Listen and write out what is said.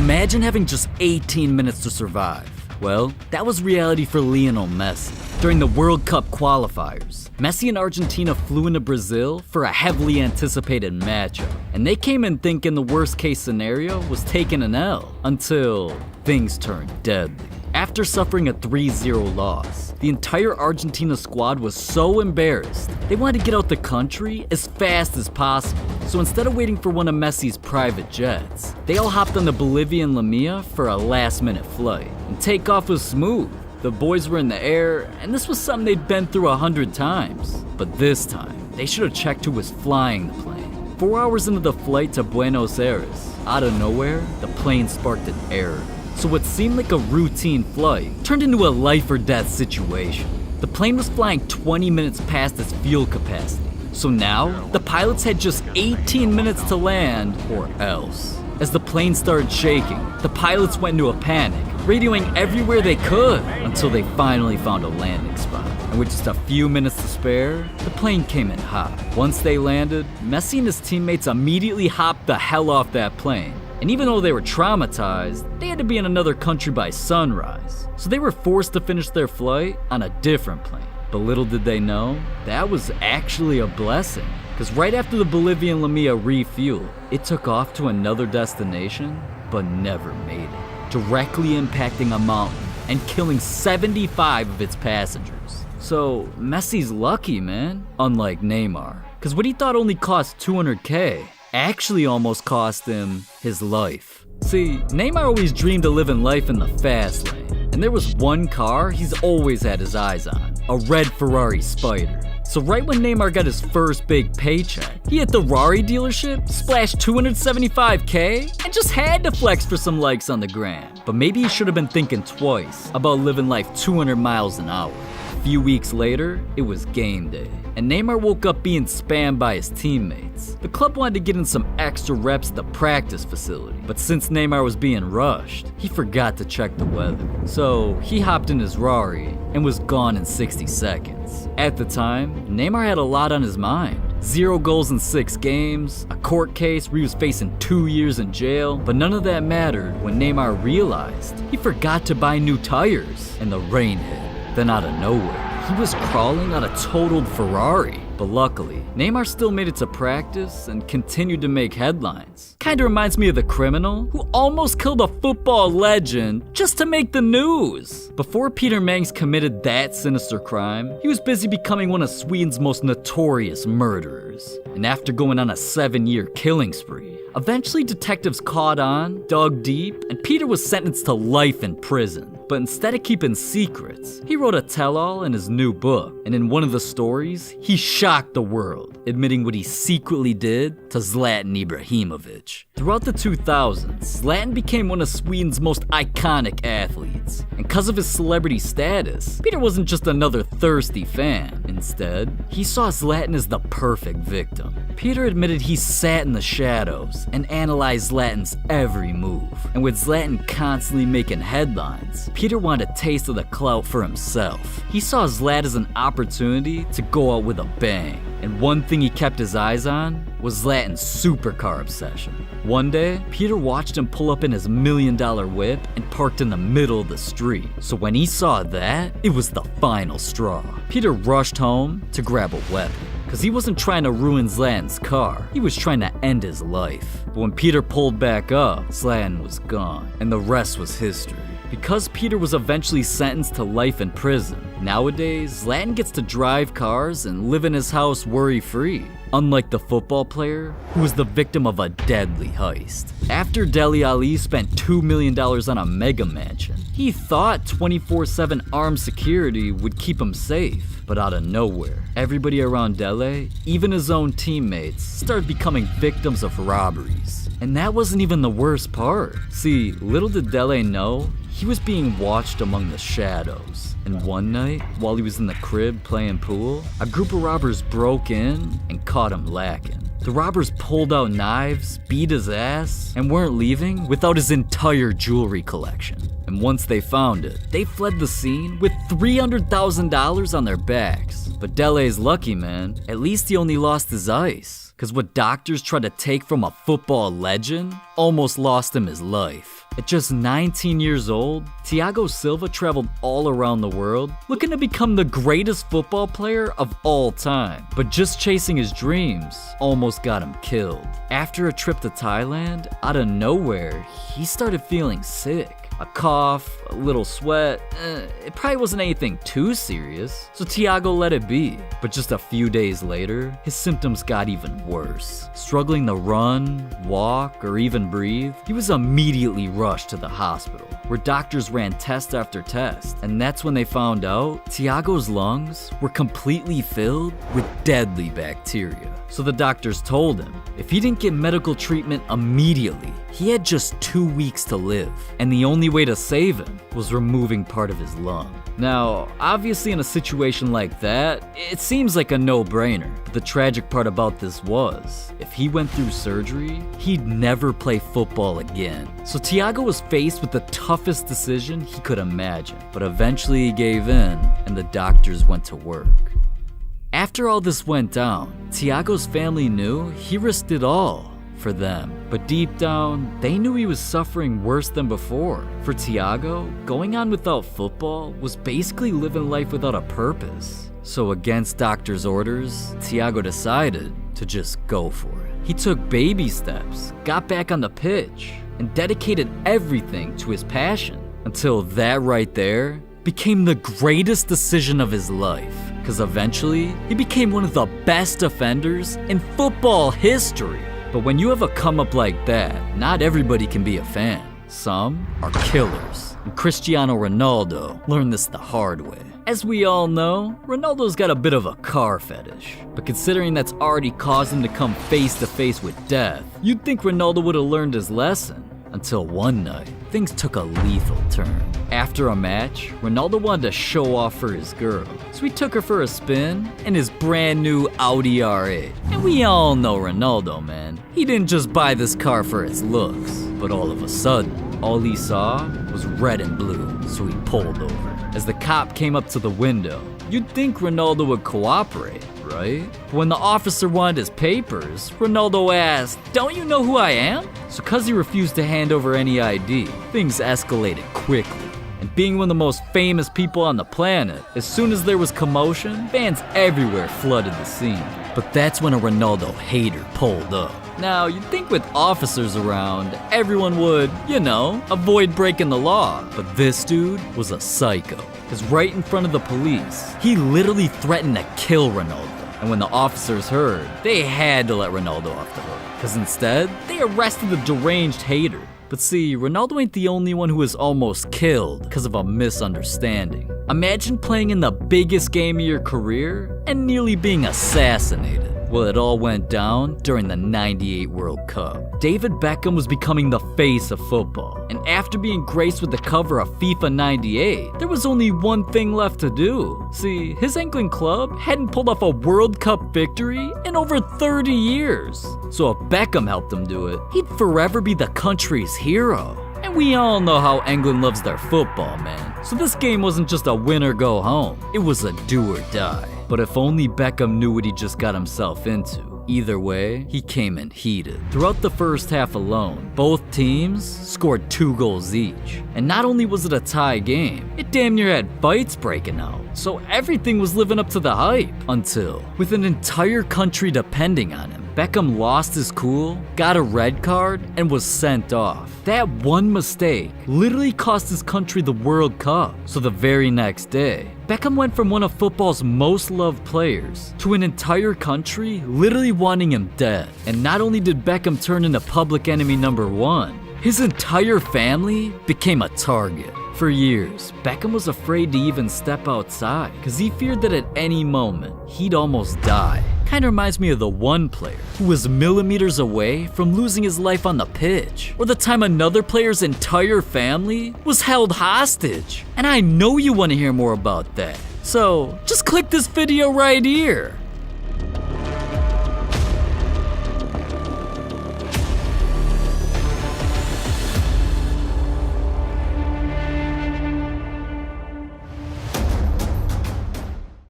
Imagine having just 18 minutes to survive. Well, that was reality for Lionel Messi. During the World Cup qualifiers, Messi and Argentina flew into Brazil for a heavily anticipated matchup. And they came in thinking the worst case scenario was taking an L until things turned deadly. After suffering a 3-0 loss, the entire Argentina squad was so embarrassed, they wanted to get out the country as fast as possible. So instead of waiting for one of Messi's private jets, they all hopped on the Bolivian Lamia for a last-minute flight. And takeoff was smooth. The boys were in the air, and this was something they'd been through 100 times. But this time, they should have checked who was flying the plane. 4 hours into the flight to Buenos Aires, out of nowhere, the plane sparked an error. So what seemed like a routine flight turned into a life or death situation. The plane was flying 20 minutes past its fuel capacity. So now, the pilots had just 18 minutes to land, or else. As the plane started shaking, the pilots went into a panic, radioing everywhere they could until they finally found a landing spot. And with just a few minutes to spare, the plane came in hot. Once they landed, Messi and his teammates immediately hopped the hell off that plane. And even though they were traumatized, they had to be in another country by sunrise. So they were forced to finish their flight on a different plane. But little did they know, that was actually a blessing. Because right after the Bolivian Lamia refueled, it took off to another destination, but never made it, directly impacting a mountain and killing 75 of its passengers. So Messi's lucky, man, unlike Neymar. Because what he thought only cost $200K, actually almost cost him his life. See, Neymar always dreamed of living life in the fast lane, and there was one car he's always had his eyes on, a red Ferrari Spider. So right when Neymar got his first big paycheck, he hit the Rari dealership, splashed $275K, and just had to flex for some likes on the gram. But maybe he should have been thinking twice about living life 200 miles an hour. A few weeks later, it was game day, and Neymar woke up being spammed by his teammates. The club wanted to get in some extra reps at the practice facility, but since Neymar was being rushed, he forgot to check the weather. So he hopped in his Rari and was gone in 60 seconds. At the time, Neymar had a lot on his mind. 0 goals in 6 games, a court case where he was facing 2 years in jail, but none of that mattered when Neymar realized he forgot to buy new tires and the rain hit. Then out of nowhere, he was crawling on a totaled Ferrari. But luckily, Neymar still made it to practice and continued to make headlines. Kinda reminds me of the criminal who almost killed a football legend just to make the news. Before Peter Mangs committed that sinister crime, he was busy becoming one of Sweden's most notorious murderers. And after going on a 7-year killing spree, eventually detectives caught on, dug deep, and Peter was sentenced to life in prison. But instead of keeping secrets, he wrote a tell-all in his new book. And in one of the stories, he shocked the world, admitting what he secretly did to Zlatan Ibrahimovic. Throughout the 2000s, Zlatan became one of Sweden's most iconic athletes. And because of his celebrity status, Peter wasn't just another thirsty fan. Instead, he saw Zlatan as the perfect victim. Peter admitted he sat in the shadows and analyzed Zlatan's every move. And with Zlatan constantly making headlines, Peter wanted a taste of the clout for himself. He saw Zlatan as an opportunity to go out with a bang. And one thing he kept his eyes on was Zlatan's supercar obsession. One day, Peter watched him pull up in his $1 million whip and parked in the middle of the street. So when he saw that, it was the final straw. Peter rushed home to grab a weapon. Because he wasn't trying to ruin Zlatan's car, he was trying to end his life. But when Peter pulled back up, Zlatan was gone, and the rest was history. Because Peter was eventually sentenced to life in prison, nowadays, Zlatan gets to drive cars and live in his house worry-free. Unlike the football player, who was the victim of a deadly heist. After Dele Alli spent $2 million on a mega mansion, he thought 24/7 armed security would keep him safe. But out of nowhere, everybody around Dele, even his own teammates, started becoming victims of robberies. And that wasn't even the worst part. See, little did Dele know, he was being watched among the shadows. And one night, while he was in the crib playing pool, a group of robbers broke in and caught him lacking. The robbers pulled out knives, beat his ass, and weren't leaving without his entire jewelry collection. And once they found it, they fled the scene with $300,000 on their backs. But Dele's lucky, man. At least he only lost his ice. because what doctors tried to take from a football legend almost lost him his life. At just 19 years old, Thiago Silva traveled all around the world looking to become the greatest football player of all time. But just chasing his dreams almost got him killed. After a trip to Thailand, out of nowhere, he started feeling sick. A cough, a little sweat, it probably wasn't anything too serious, so Thiago let it be. But just a few days later, his symptoms got even worse. Struggling to run, walk, or even breathe, he was immediately rushed to the hospital, where doctors ran test after test, and that's when they found out Thiago's lungs were completely filled with deadly bacteria. So the doctors told him if he didn't get medical treatment immediately, he had just 2 weeks to live, and the only way to save him was removing part of his lung. Now, obviously in a situation like that, it seems like a no-brainer, but the tragic part about this was, if he went through surgery, he'd never play football again. So Thiago was faced with the toughest decision he could imagine, but eventually he gave in, and the doctors went to work. After all this went down, Thiago's family knew he risked it all for them. But deep down, they knew he was suffering worse than before. For Thiago, going on without football was basically living life without a purpose. So against doctors' orders, Thiago decided to just go for it. He took baby steps, got back on the pitch, and dedicated everything to his passion. Until that right there became the greatest decision of his life. Because eventually, he became one of the best defenders in football history. But when you have a come up like that, not everybody can be a fan. Some are killers. And Cristiano Ronaldo learned this the hard way. As we all know, Ronaldo's got a bit of a car fetish. But considering that's already caused him to come face to face with death, you'd think Ronaldo would have learned his lesson. Until one night, things took a lethal turn. After a match, Ronaldo wanted to show off for his girl, so he took her for a spin in his brand new Audi R8. And we all know Ronaldo, man. He didn't just buy this car for its looks, but all of a sudden, all he saw was red and blue, so he pulled over. As the cop came up to the window, you'd think Ronaldo would cooperate, right? But when the officer wanted his papers, Ronaldo asked, "Don't you know who I am?" So cause he refused to hand over any ID, things escalated quickly. And being one of the most famous people on the planet, as soon as there was commotion, fans everywhere flooded the scene. But that's when a Ronaldo hater pulled up. Now, you'd think with officers around, everyone would, avoid breaking the law. But this dude was a psycho. Because right in front of the police, he literally threatened to kill Ronaldo. And when the officers heard, they had to let Ronaldo off the hook. Because instead, they arrested the deranged hater. But see, Ronaldo ain't the only one who was almost killed because of a misunderstanding. Imagine playing in the biggest game of your career and nearly being assassinated. Well, it all went down during the '98 World Cup. David Beckham was becoming the face of football, and after being graced with the cover of FIFA 98, there was only one thing left to do. See, his England club hadn't pulled off a World Cup victory in over 30 years. So if Beckham helped him do it, he'd forever be the country's hero. And we all know how England loves their football, man. So this game wasn't just a win or go home, it was a do or die. But if only Beckham knew what he just got himself into. Either way, he came in heated. Throughout the first half alone, both teams scored 2 goals each. And not only was it a tie game, it damn near had fights breaking out. So everything was living up to the hype. Until, with an entire country depending on him, Beckham lost his cool, got a red card, and was sent off. That one mistake literally cost his country the World Cup. So the very next day, Beckham went from one of football's most loved players to an entire country literally wanting him dead. And not only did Beckham turn into public enemy number 1, his entire family became a target. For years, Beckham was afraid to even step outside because he feared that at any moment, he'd almost die. Kinda reminds me of the one player who was millimeters away from losing his life on the pitch, or the time another player's entire family was held hostage. And I know you want to hear more about that. So, just click this video right here.